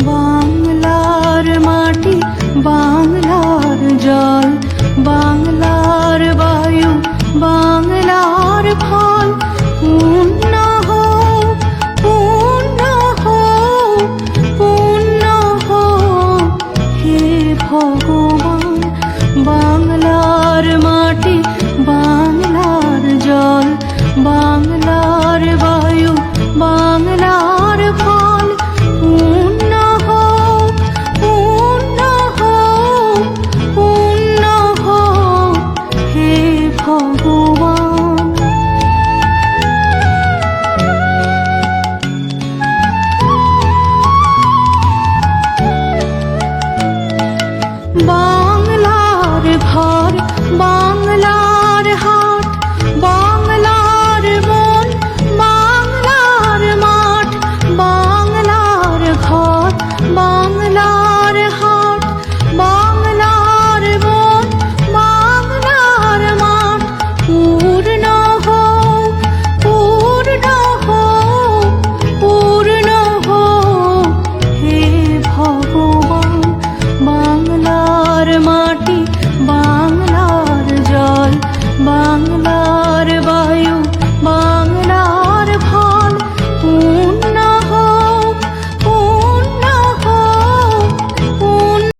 বাংলার মাটি, বাংলার জল, বাংলার বায়ু, বাংলার ফল, পূর্ণ হোক, পূর্ণ হোক, পূর্ণ হোক হে ভগবান। বাংলার মাটি, বাংলার জল,